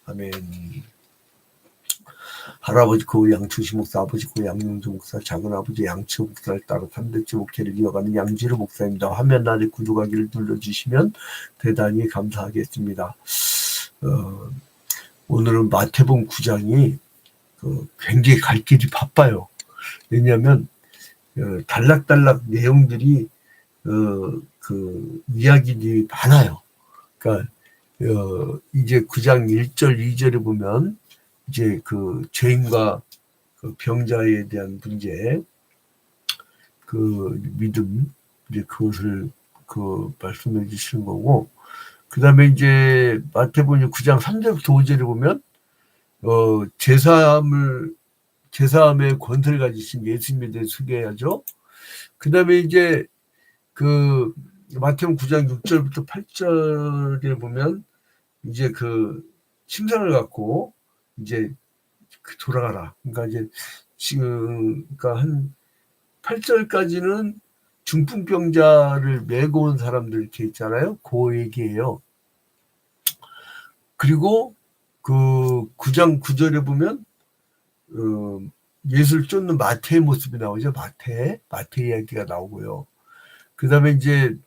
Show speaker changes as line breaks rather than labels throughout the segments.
아멘. 할아버지 고 양충식 목사, 아버지 고 양용주 목사, 작은아버지 양치호 목사를 따라 3대째 목회를 이어가는 양지로 목사입니다. 화면 아래 구독하기를 눌러주시면 대단히 감사하겠습니다. 오늘은 마태복음 9장이 굉장히 갈 길이 바빠요. 왜냐하면 단락단락 내용들이 이야기들이 많아요. 그러니까 이제 9장 1절 2절에 보면 이제 죄인과 병자에 대한 문제, 믿음, 이제 그것을 말씀해 주시는 거고, 그 다음에 이제 마태복음 9장 3절부터 5절에 보면 제사함의 권세를 가지신 예수님에 대해 소개해야죠. 그 다음에 이제 마태복음 9장 6절부터 8절에 보면 이제 침상을 갖고 이제 돌아가라. 그러니까 이제 지금 한 8절까지는 중풍병자를 메고 온 사람들 이렇게 있잖아요. 그 얘기예요. 그리고 9장 9절에 보면 예수를 쫓는 마태의 모습이 나오죠. 마태 이야기가 나오고요. 그 다음에 이제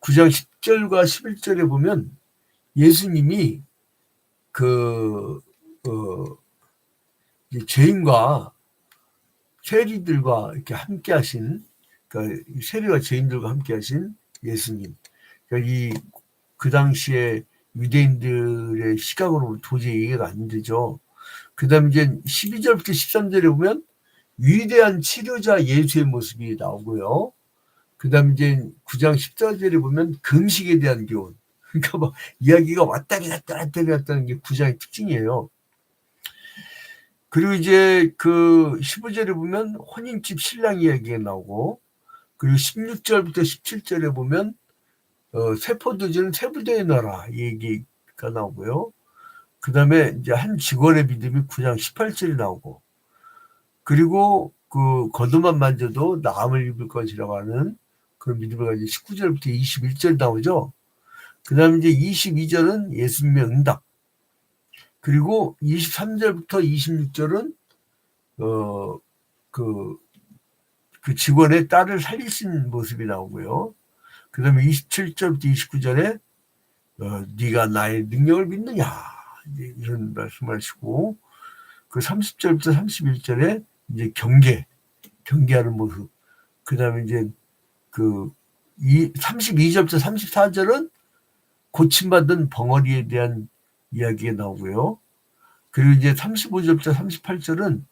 9장 10절과 11절에 보면 예수님이 죄인과 세리들과 이렇게 함께 하신, 그러니까 세리와 죄인들과 함께 하신 예수님. 그러니까 그 당시에 유대인들의 시각으로 도저히 이해가 안 되죠. 그 다음에 이제 12절부터 13절에 보면 위대한 치료자 예수의 모습이 나오고요. 그 다음에 이제 9장 14절에 보면 금식에 대한 교훈. 그러니까 이야기가 왔다리 갔다는 게 9장의 특징이에요. 그리고 이제 15절에 보면 혼인집 신랑 이야기가 나오고, 그리고 16절부터 17절에 보면 세포도주는 세부대에 넣어라 이 얘기가 나오고요. 그 다음에 이제 한 직원의 믿음이 9장 18절에 나오고, 그리고 겉옷만 만져도 나음을 입을 것이라고 하는 그런 믿음을 가지고 19절부터 21절 나오죠. 그 다음에 이제 22절은 예수님의 응답. 그리고 23절부터 26절은 그 직원의 딸을 살리신 모습이 나오고요. 그 다음에 27절부터 29절에 네가 나의 능력을 믿느냐 이런 말씀하시고, 그 30절부터 31절에 이제 경계하는 모습. 그 다음에 이제 32절부터 34절은 고침받은 벙어리에 대한 이야기가 나오고요. 그리고 이제 35절부터 38절은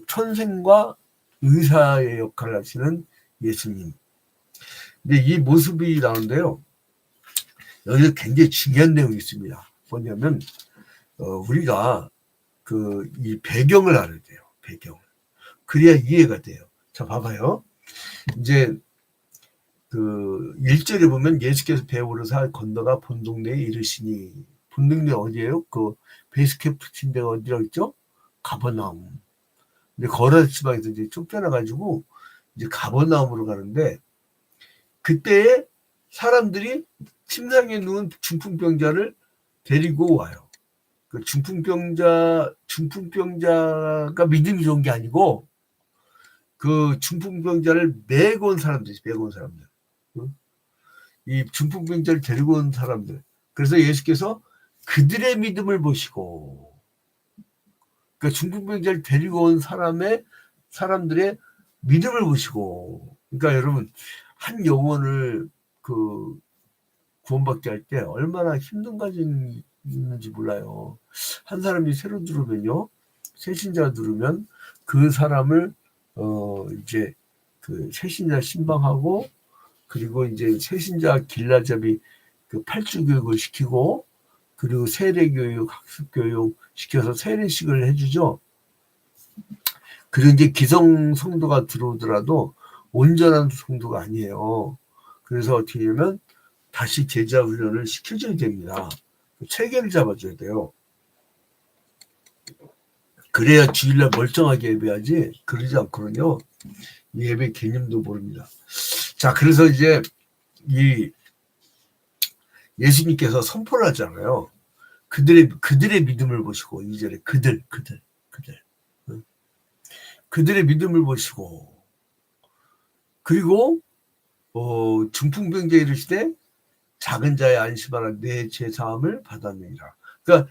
선생과 의사의 역할을 하시는 예수님. 근데 이 모습이 나오는데요. 여기서 굉장히 중요한 내용이 있습니다. 뭐냐면 우리가 이 배경을 알아야 돼요. 배경을. 그래야 이해가 돼요. 자, 봐봐요. 이제 1절에 보면 예수께서 배 오르사 건너가 본 동네에 이르시니, 본 동네 어디예요? 베이스캠프 친 데가 어디라고 했죠? 가버나움. 근데 거라 지방에서 이제 쫓겨나가지고 이제 가버나움으로 가는데, 그때에 사람들이 침상에 누운 중풍병자를 데리고 와요. 그 중풍병자가 믿음이 좋은 게 아니고 그 중풍병자를 메고 온 사람들. 이 중풍병자를 데리고 온 사람들. 그래서 예수께서 그들의 믿음을 보시고, 그러니까 중풍병자를 데리고 온 사람들의 믿음을 보시고, 그러니까 여러분 한 영혼을 구원받게 할 때 얼마나 힘든 과정이 있는지 몰라요. 한 사람이 새로 들어오면요, 새신자가 들어오면 그 사람을 이제 새신자 신방하고, 그리고 이제 새신자 길라잡이 8주 교육을 시키고, 그리고 세례교육, 학습교육 시켜서 세례식을 해주죠. 그리고 이제 기성 성도가 들어오더라도 온전한 성도가 아니에요. 그래서 어떻게 하냐면 다시 제자 훈련을 시켜줘야 됩니다. 체계를 잡아줘야 돼요. 그래야 주일날 멀쩡하게 예배하지, 그러지 않거든요. 예배 개념도 모릅니다. 자, 그래서 이제 이 예수님께서 선포를 하잖아요. 그들의 믿음을 보시고 2절에 그들 그들의 믿음을 보시고 그리고 중풍병자에 이르시되 작은 자의 안심하라 내 죄사함을 받았느니라. 그러니까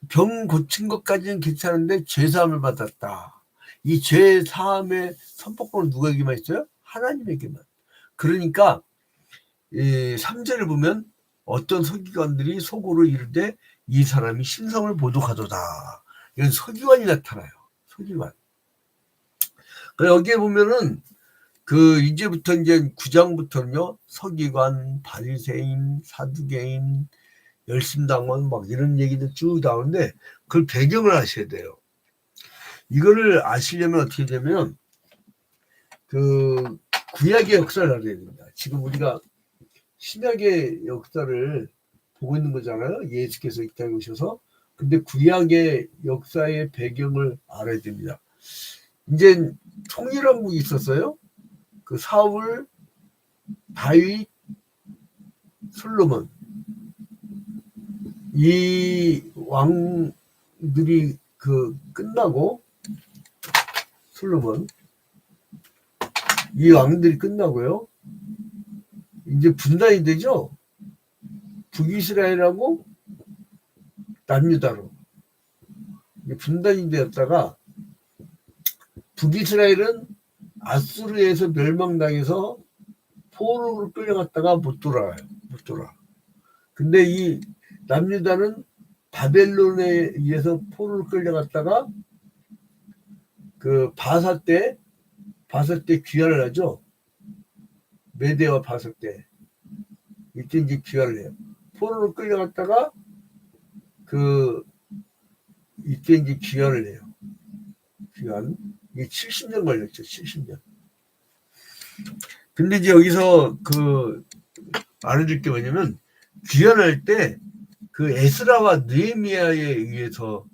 병 고친 것까지는 괜찮은데 죄사함을 받았다. 이 죄사함의 선포권은 누구에게만 있어요? 하나님에게만. 그러니까 3절을 보면 어떤 서기관들이 속으로 이르되 이 사람이 신성을 보도하도다. 이건 서기관이 나타나요. 서기관. 여기에 보면은 이제부터 이제 9장부터는요 서기관, 바리새인, 사두개인, 열심당원 막 이런 얘기들 쭉 나오는데 그걸 배경을 아셔야 돼요. 이거를 아시려면 어떻게 되면 구약의 역사를 알아야 됩니다. 지금 우리가 신약의 역사를 보고 있는 거잖아요. 예수께서 이 땅에 오셔서. 근데 구약의 역사의 배경을 알아야 됩니다. 이제 통일왕국이 있었어요. 사울, 다윗, 솔로몬 이 왕들이 끝나고 솔로몬 이 왕들이 끝나고요. 이제 분단이 되죠. 북이스라엘하고 남유다로 분단이 되었다가 북이스라엘은 아수르에서 멸망당해서 포로로 끌려갔다가 못 돌아. 근데 이 남유다는 바벨론에 의해서 포로로 끌려갔다가 바사 때 귀환을 하죠. 메대와 바사 때 이때 이제 귀환을 해요. 포로로 끌려갔다가 이때 이제 귀환을 해요. 귀환. 이게 70년 걸렸죠. 70년. 근데 이제 여기서 알아둘 게 뭐냐면 귀환할 때 에스라와 느헤미야에 의해서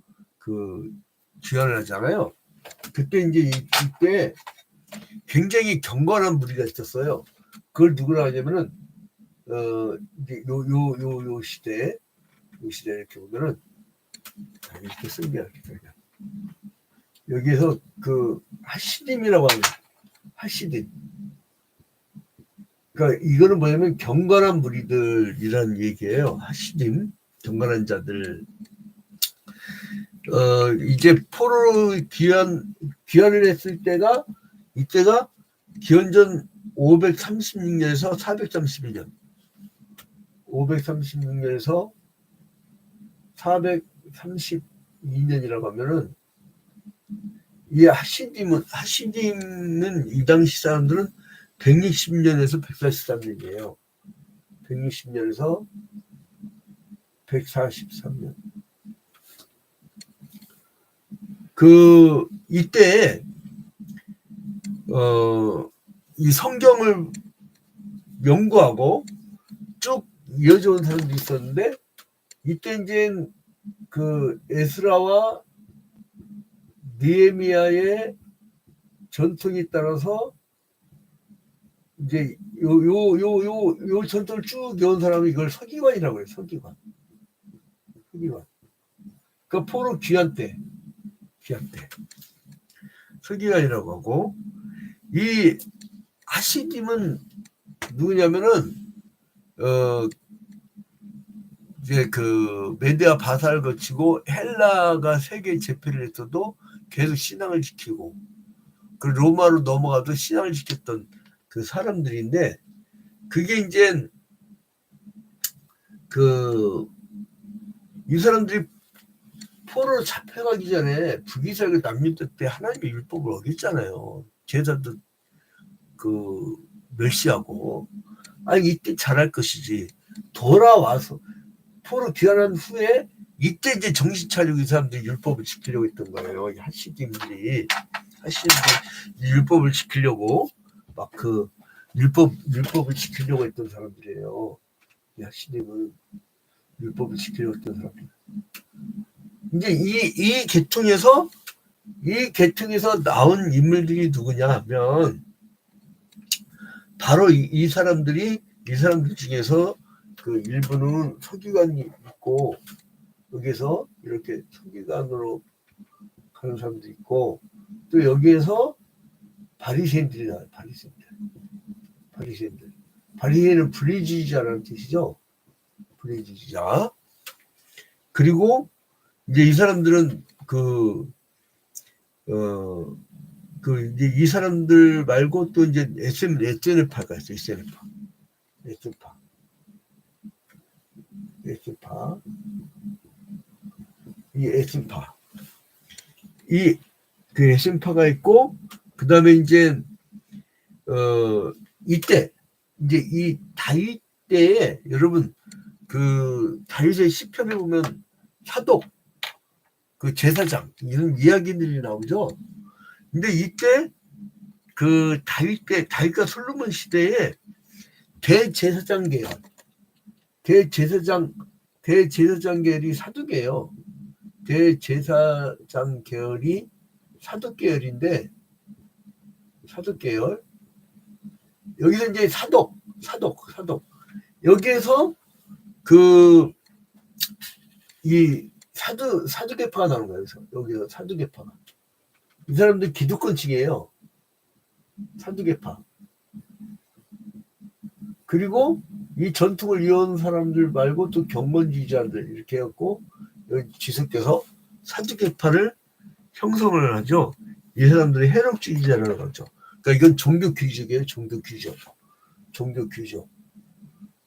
귀환을 하잖아요. 그때 이제 이때 굉장히 경건한 무리가 있었어요. 그걸 누구라 하냐면은 이제 요 시대 이렇게 보면은 이렇게 쓴게요. 여기에서 하시딤이라고 하는 하시딤. 그러니까 이거는 뭐냐면 경건한 무리들이라는 얘기예요. 하시딤, 경건한 자들. 이제 포로로 귀환을 했을 때가 이때가 기원전 536년에서 432년. 536년에서 432년이라고 하면은 이 하시딤은 이 당시 사람들은 160년에서 143년이에요. 160년에서 143년. 이때 이 성경을 연구하고 쭉 이어져 온 사람들이 있었는데 이때 이제 에스라와 느헤미야의 전통에 따라서 이제 요 전통을 쭉 이어온 사람이 이걸 서기관이라고 해요. 서기관. 포로 귀환 때 서기관이라고 하고 이 하시딤은 누구냐면은 이제 메대와 바사를 거치고 헬라가 세계 제패를 했어도 계속 신앙을 지키고 로마로 넘어가도 신앙을 지켰던 사람들인데 그게 이제 이 사람들이 포로로 잡혀가기 전에 북이스라엘 남유다 때 하나님의 율법을 어겼잖아요. 제자도 멸시하고 이때 잘할 것이지 돌아와서 포로 귀환한 후에 이때 이제 정신 차리고 이 사람들이 율법을 지키려고 했던 거예요. 하시딤들이 율법을 지키려고 막 율법을 지키려고 했던 사람들이에요. 하시딤은 율법을 지키려고 했던 사람들. 이제 이 계통에서 나온 인물들이 누구냐 하면 바로 이 사람들 중에서 일부는 서기관이 있고, 여기서 이렇게 서기관으로 가는 사람도 있고, 또 여기에서 바리새인들이 나와요. 바리새인들. 바리새인은 불의주의자라는 뜻이죠. 불의주의자. 그리고 이제 이 사람들은 이제 이 사람들 말고 또 이제 SNF파가 있어요. SNF파. 이 SNF파. 그 SNF파가 있고, 그 다음에 이제, 이때, 이제 이 다윗 때에, 여러분, 그 다윗의 시편에 보면 사독, 그 제사장, 이런 이야기들이 나오죠. 근데 이때, 그 다윗과 솔로몬 시대에 대제사장 계열이 사독이에요. 대제사장 계열이 사독 계열인데, 사독 계열. 여기서 이제 사독. 여기에서 이 사두개파가 나오는 거예요. 여기서 사두개파가. 이 사람들 기득권층이에요. 사두개파. 그리고 이 전통을 이어온 사람들 말고 또 경건주의자들 이렇게 해갖고 여기 지속돼서 사두개파를 형성을 하죠. 이 사람들이 해롭주의자라고 하죠. 그러니까 이건 종교귀족이에요.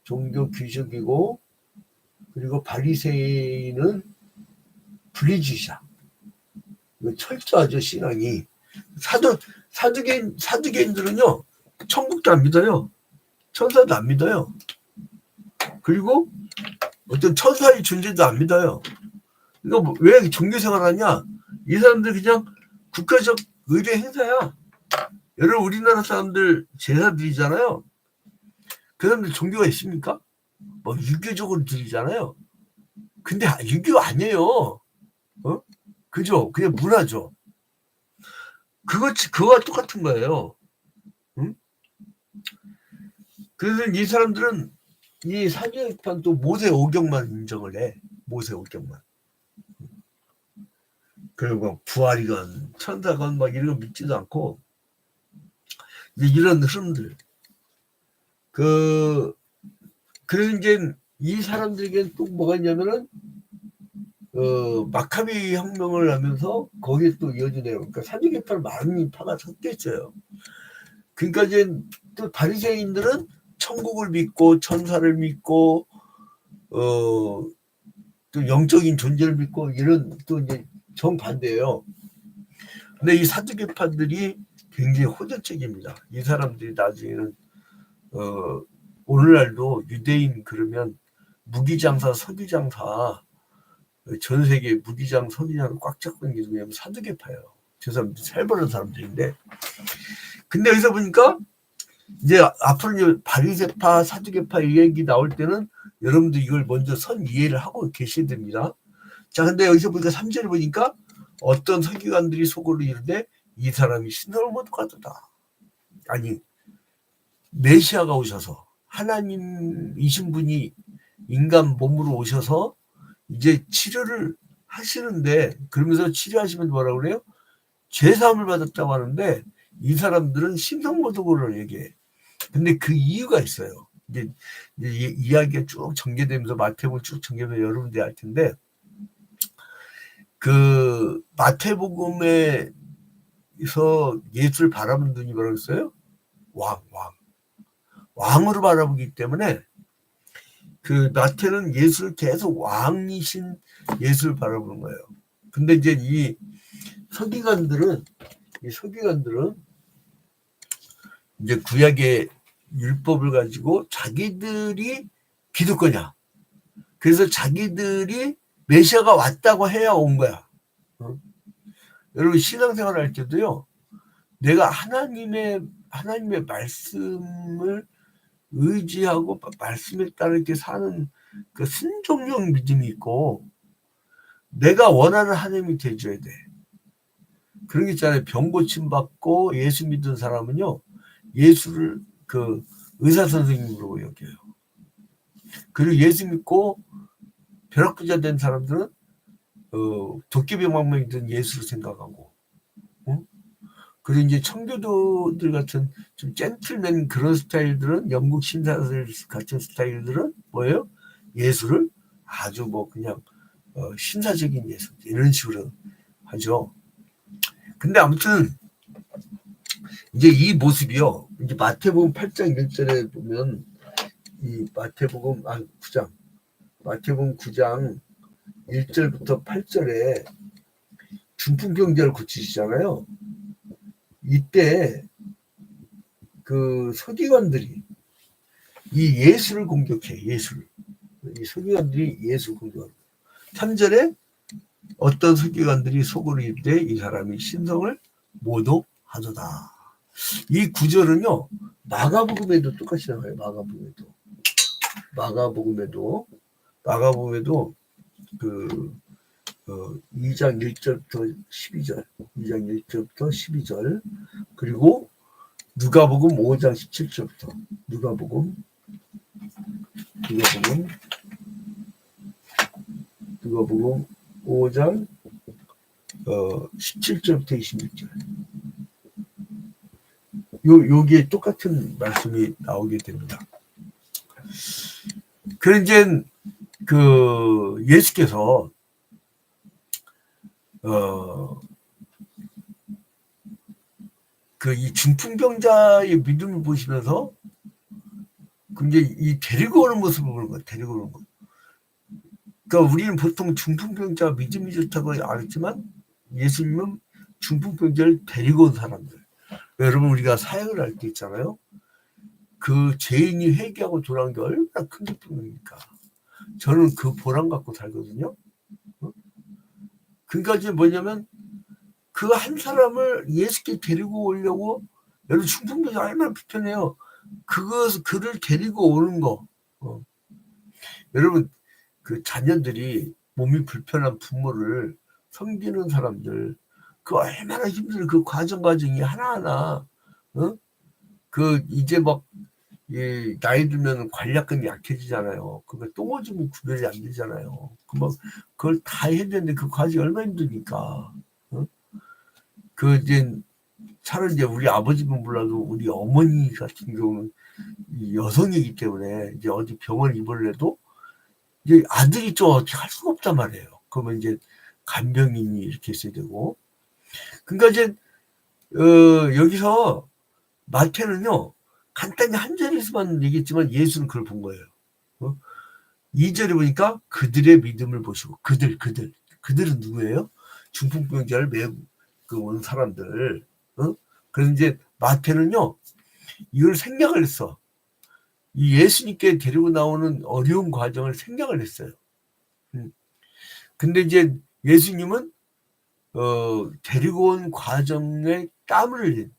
종교귀족이고, 그리고 바리새인은 불의주의자. 이거 철저하죠, 신앙이. 사두개인들은요, 천국도 안 믿어요. 천사도 안 믿어요. 그리고 어떤 천사의 존재도 안 믿어요. 그러니까 왜 종교생활 하냐? 이 사람들 그냥 국가적 의례 행사야. 여러분, 우리나라 사람들 제사 드리잖아요. 그 사람들 종교가 있습니까? 뭐 유교적으로 드리잖아요. 근데 유교 아니에요. 그죠? 그냥 문화죠. 그거와 똑같은 거예요. 응? 그래서 이 사람들은 이 사주에판 또 모세 오경만 인정을 해. 모세 오경만. 그리고 부활이건 천사건 막 이런 거 믿지도 않고, 이제 이런 흐름들. 그래서 이제 이 사람들에게 또 뭐가 있냐면은, 마카비 혁명을 하면서 거기에 또 이어지네요. 그러니까 사두개파를 많은 파가 섞여 있어요. 그러니까 이제 또 바리새인들은 천국을 믿고 천사를 믿고 또 영적인 존재를 믿고 이런 또 이제 정반대예요. 근데 이 사두개파들이 굉장히 호전적입니다. 이 사람들이 나중에는 오늘날도 유대인 그러면 무기장사, 석유장사, 전 세계 무기장, 석유장 꽉 잡고 있는 게 뭐냐면 사두개파예요. 저 사람들 살벌한 사람들인데, 근데 여기서 보니까 이제 앞으로 바리새파, 사두개파 이 얘기 나올 때는 여러분들 이걸 먼저 선 이해를 하고 계셔야 됩니다. 자, 근데 여기서 보니까 3절에 보니까 어떤 서기관들이 속으로 이르되 이 사람이 신성을 못 가도다. 아니, 메시아가 오셔서 하나님이신 분이 인간 몸으로 오셔서 이제 치료를 하시는데, 그러면서 치료하시면 뭐라고 그래요? 죄사함을 받았다고 하는데 이 사람들은 신성모독으로 얘기해. 근데 그 이유가 있어요. 이제 이야기가 쭉 전개되면서 마태복음 쭉 전개되면서 여러분들이 알 텐데, 그 마태복음에서 예수를 바라본 눈이 뭐라고 했어요? 왕으로 바라보기 때문에 그 마태는 예수를 계속 왕이신 예수를 바라보는 거예요. 근데 이제 이 서기관들은 이제 구약의 율법을 가지고 자기들이 기득권이야. 그래서 자기들이 메시아가 왔다고 해야 온 거야. 여러분 신앙생활 할 때도요, 내가 하나님의 말씀을 의지하고 말씀에 따라 이렇게 사는 그 순종형 믿음이 있고, 내가 원하는 하나님이 돼줘야 돼. 그런 게 있잖아요. 병 고침 받고 예수 믿은 사람은요, 예수를 그 의사 선생님으로 여겨요. 그리고 예수 믿고 벼락부자 된 사람들은 도깨비방망이든 예수를 생각하고, 그리고 이제 청교도들 같은 좀 젠틀맨 그런 스타일들은, 영국 신사들 같은 스타일들은 뭐예요? 예수를 아주 뭐 그냥 신사적인 예수 이런 식으로 하죠. 근데 아무튼 이제 이 모습이요. 이제 마태복음 8장 1절에 보면 이 마태복음 9장 1절부터 8절에 중풍병자를 고치시잖아요. 이때 그 서기관들이 이 예수를 공격해. 이 서기관들이 예수를 공격합니다. 3절에 어떤 서기관들이 속으로 이르되 이 사람이 신성을 모독하도다. 이 구절은요, 마가복음에도 똑같이 나와요. 마가복음에도 그 2장 1절부터 12절, 그리고 누가복음 5장 17절부터 누가복음 5장 17절부터 26절. 여기에 똑같은 말씀이 나오게 됩니다. 그런 이제 그 예수께서 그 이 중풍병자의 믿음을 보시면서 굉장히 이 데리고 오는 모습을 보는 거예요. 그러니까 우리는 보통 중풍병자 믿음이 좋다고 알았지만 예수님은 중풍병자를 데리고 온 사람들. 여러분, 우리가 사역을 할 때 있잖아요. 그 죄인이 회개하고 돌아온 게 얼마나 큰 기쁨입니까? 저는 그 보람 갖고 살거든요. 그러니까 이제 뭐냐면 그 한 사람을 예수께 데리고 오려고, 여러분 중풍병자 얼마나 불편해요. 그를 데리고 오는 거. 여러분, 그 자녀들이 몸이 불편한 부모를 섬기는 사람들, 그 얼마나 힘든 그 과정이 하나하나, 그 이제 막 나이 들면 관략근이 약해지잖아요. 그거 똥오줌이 구별이 안 되잖아요. 그걸 다 해야 되는데 그 과정이 얼마나 힘드니까. 그 이제 차라리 이제 우리 아버지는 몰라도 우리 어머니 같은 경우는 여성이기 때문에 이제 어디 병원 입원해도 이제 아들이 좀 어떻게 할 수가 없단 말이에요. 그러면 이제 간병인이 이렇게 있어야 되고. 그러니까 이제 여기서 마태는요, 간단히 한 절에서만 얘기했지만 예수는 그걸 본 거예요. 2절에 보니까 그들의 믿음을 보시고, 그들은 누구예요? 중풍병자를 매우 온 사람들. 그래서 이제 마태는요, 이걸 생략을 했어. 이 예수님께 데리고 나오는 어려운 과정을 생략을 했어요. 근데 이제 예수님은 데리고 온 과정에 땀을 흘린,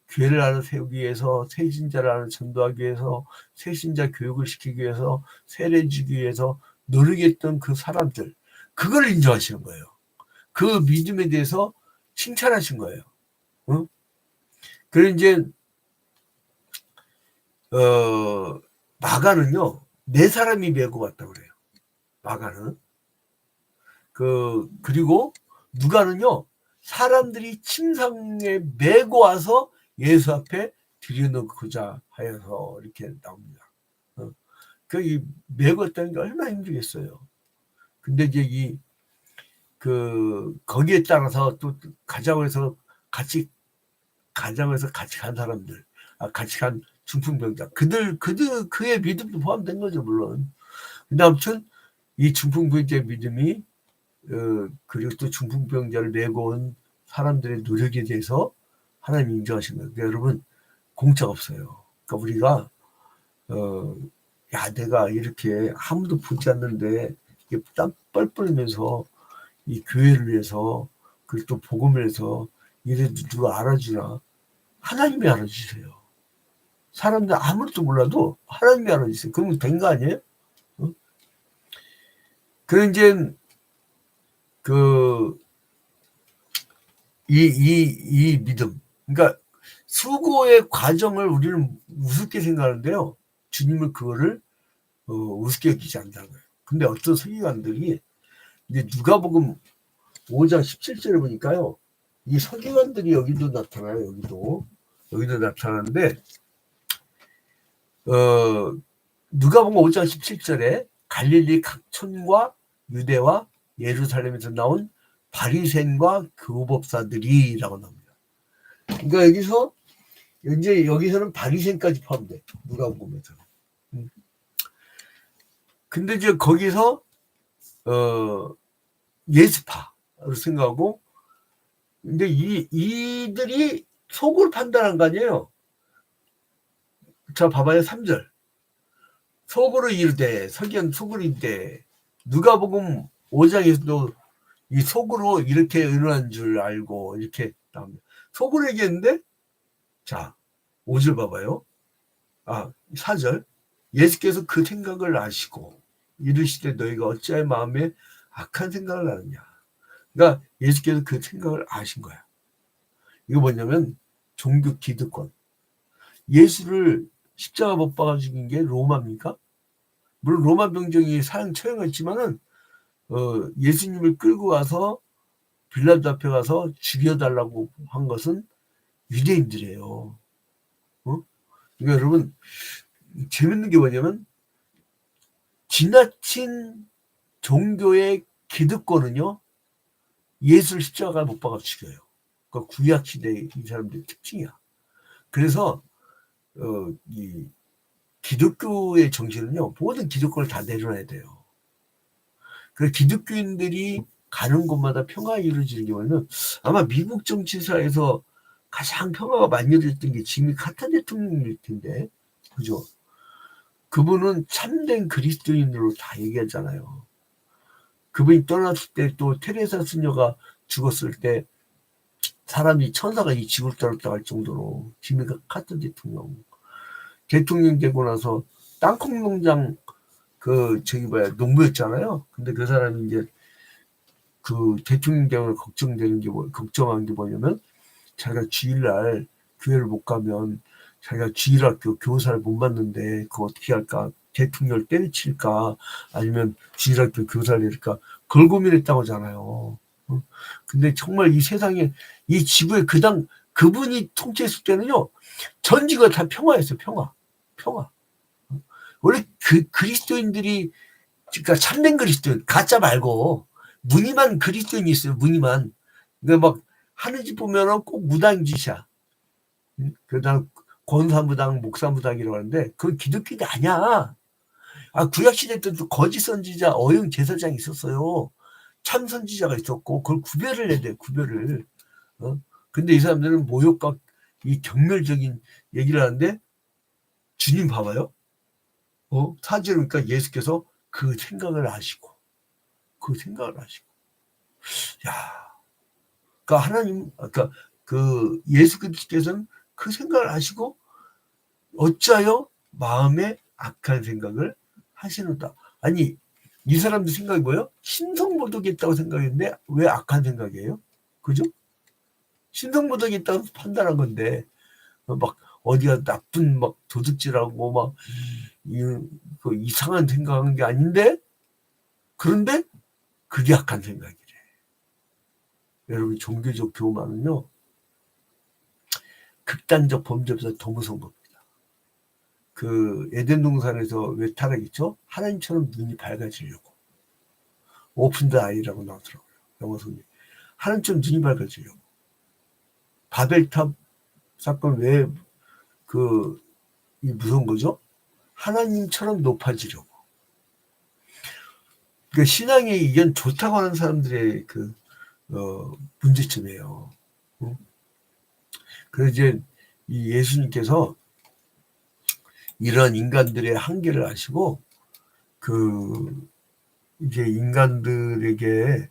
교회를 하나 세우기 위해서, 새신자를 하나 전도하기 위해서, 새신자 교육을 시키기 위해서, 세례 주기 위해서 노력했던 그 사람들, 그걸 인정하시는 거예요. 그 믿음에 대해서 칭찬하신 거예요. 그래서 이제 마가는요, 4사람이 메고 왔다고 그래요. 마가는. 그리고 누가는요, 사람들이 침상에 메고 와서 예수 앞에 들여놓고자 하여서 이렇게 나옵니다. 이 메고 왔다는 게 얼마나 힘들겠어요. 근데 이제 거기에 따라서 또 가자고 해서 같이 간 사람들, 같이 간 중풍병자, 그의 믿음도 포함된 거죠, 물론. 근데 아무튼 이 중풍병자의 믿음이, 그리고 또 중풍병자를 메고 온 사람들의 노력에 대해서 하나님 인정하신 거예요. 여러분, 공짜가 없어요. 그러니까 우리가 내가 이렇게 아무도 보지 않는데 땀 뻘뻘 흘리면서 이 교회를 위해서, 그리고 또 복음을 위해서 이래도 누가 알아주나? 하나님이 알아주세요. 사람들 아무것도 몰라도 하나님이 알아주세요. 그러면 된 거 아니에요? 그런 이제 이 믿음, 그러니까 수고의 과정을 우리는 우습게 생각하는데요, 주님은 그거를 우습게 여기지 않는다는 거예요. 근데 어떤 서기관들이 이제 누가복음 5장 17절에 보니까요, 이 서기관들이 여기도 나타나요. 여기도 나타나는데 누가복음 5장 17절에 갈릴리 각촌과 유대와 예루살렘에서 나온 바리새인과 교법사들이라고 나옵니다. 그러니까 여기서는 바리새인까지 포함돼, 누가복음에서는. 근데 이제 거기서 예수파로 생각하고, 근데 이들이 속을 판단한 거 아니에요. 자, 봐봐요. 3절. 속으로 이르되, 서기관 속으로 이르되, 누가복음 5장에서도 이 속으로 이렇게 의논한 줄 알고 이렇게 나옵니다. 속으로 얘기했는데, 자, 5절 봐봐요. 4절. 예수께서 그 생각을 아시고 이르시되 너희가 어찌하여 마음에 악한 생각을 하느냐. 그러니까 예수께서 그 생각을 아신 거야. 이거 뭐냐면 종교 기득권. 예수를 십자가 못 박아 죽인 게 로마입니까? 물론 로마 병정이 사형 처형했지만은 예수님을 끌고 가서 빌라도 앞에 가서 죽여달라고 한 것은 유대인들이에요. 그러니까 여러분, 재밌는 게 뭐냐면 지나친 종교의 기득권은요, 예수를 십자가 못 박아 죽여요. 그러니까 구약 시대의 이 사람들의 특징이야. 그래서 이 기독교의 정신은요, 모든 기득권을 다 내려놔야 돼요. 그래서 기독교인들이 가는 곳마다 평화가 이루어지는 경우는 아마 미국 정치사에서 가장 평화가 많이 이루어졌던 게 지미 카터 대통령일 텐데, 그죠? 그분은 참된 그리스도인으로 다 얘기하잖아요. 그분이 떠났을 때 또 테레사 수녀가 죽었을 때 사람이 천사가 이 지구를 떠났다 할 정도로 지미 카터 대통령 되고 나서 땅콩 농장 농부였잖아요. 근데 그 사람이 이제 그 대통령 되면 걱정한 게 뭐냐면 자기가 주일날 교회를 못 가면 자기가 주일학교 교사를 못 맡는데 그거 어떻게 할까? 대통령을 때려칠까? 아니면 주일학교 교사를 내릴까? 그걸 고민했다고 하잖아요. 근데 정말 이 세상에 이 지구에 그분이 통치했을 때는요, 전 지구가 다 평화였어요. 평화. 원래 그리스도인들이, 그러니까 참된 그리스도인, 가짜 말고 무늬만 그리스도인이 있어요. 무늬만. 그러니까 막 하는 짓 보면은 꼭 무당 짓이야. 그다음 권사무당, 목사무당이라고 하는데 그건 기독교가 아니야. 구약시대 때도 거짓 선지자, 어영 제사장이 있었어요. 참 선지자가 있었고 그걸 구별을 해야 돼. 구별을. 근데 이 사람들은 모욕과 이 경멸적인 얘기를 하는데 주님 봐봐요. 사절이니까 예수께서 그 생각을 아시고. 야, 그러니까 예수 그리스도께서는 그 생각을 아시고 어찌하여 마음에 악한 생각을 하시는다. 아니, 이 사람들 생각이 뭐예요? 신성모독이 있다고 생각했는데 왜 악한 생각이에요? 그죠? 신성모독이 있다고 판단한 건데 막 어디가 나쁜 막 도둑질하고 막 이상한 생각한 게 아닌데, 그런데 그게 악한 생각이래. 여러분, 종교적 교만은요, 극단적 범죄보다 더 무서운 겁니다. 에덴 동산에서 왜 타락했죠? 하나님처럼 눈이 밝아지려고. 오픈 더 아이라고 나오더라고요. 영어 성경. 하나님처럼 눈이 밝아지려고. 바벨탑 사건 왜 이 무서운 거죠? 하나님처럼 높아지려고. 그러니까 신앙에 이건 좋다고 하는 사람들의 문제점이에요. 그래서 이제 이 예수님께서 이런 인간들의 한계를 아시고 이제 인간들에게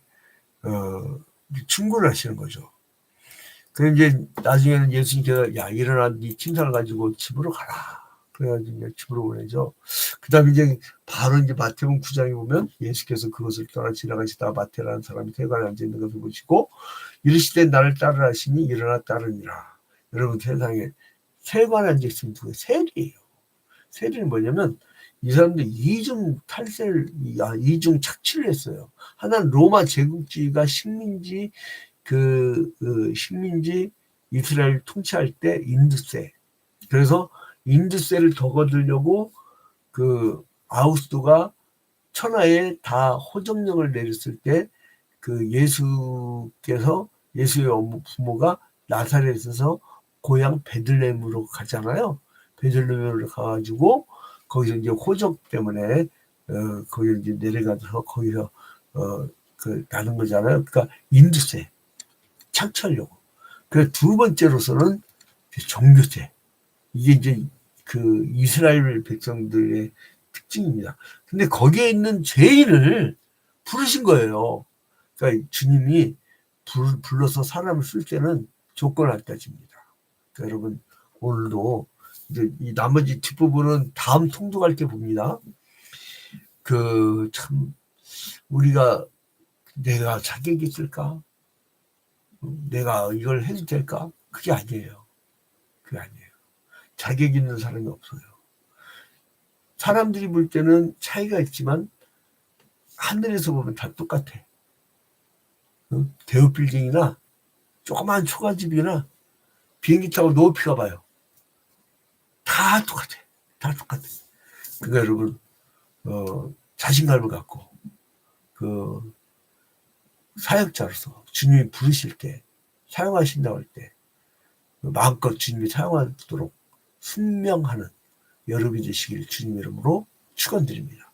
충고를 하시는 거죠. 그래서 이제 나중에는 예수님께서 야, 일어나 네 침상을 가지고 집으로 가라. 그래가지고 이제 집으로 보내죠. 그 다음에 이제 바로 이제 마태복음 9장에 보면 예수께서 그것을 떠나 지나가시다 마태라는 사람이 세관에 앉아 있는 것을 보시고 이르시되 나를 따르라 하시니 일어나 따르니라. 여러분, 세상에 세관에 앉아 있으면 누구예요? 세리예요. 세리는 뭐냐면 이 사람들 이중 착취를 했어요. 하나는 로마 제국주의가 식민지 식민지 이스라엘 통치할 때 인두세. 그래서 인두세를 더 거두려고 아우구스도가 천하에 다 호정령을 내렸을 때 예수의 부모가 나사렛에서 고향 베들레헴으로 가잖아요. 베들레헴으로 가가지고 거기서 이제 호적 때문에 거기 이제 내려가서 거기서 나는 거잖아요. 그러니까 인두세 착취하려고. 그 두 번째로서는 종교세. 이게 이제 이스라엘 백성들의 특징입니다. 근데 거기에 있는 죄인을 부르신 거예요. 그러니까 주님이 불러서 사람을 쓸 때는 조건을 안 따집니다. 그러니까 여러분 오늘도 이제 이 나머지 뒷부분은 다음 통독할 때 봅니다. 참 우리가 내가 자격이 있을까? 내가 이걸 해도 될까? 그게 아니에요. 그게 아니에요. 자격 있는 사람이 없어요. 사람들이 볼 때는 차이가 있지만 하늘에서 보면 다 똑같아. 대우 빌딩이나 조그만 초가집이나 비행기 타고 높이 가봐요. 다 똑같아. 다 똑같아. 그러니까 여러분 자신감을 갖고 사역자로서 주님이 부르실 때 사용하신다고 할 때 마음껏 주님이 사용하도록 순명하는 여러분이 되시길 주님 이름으로 축원드립니다.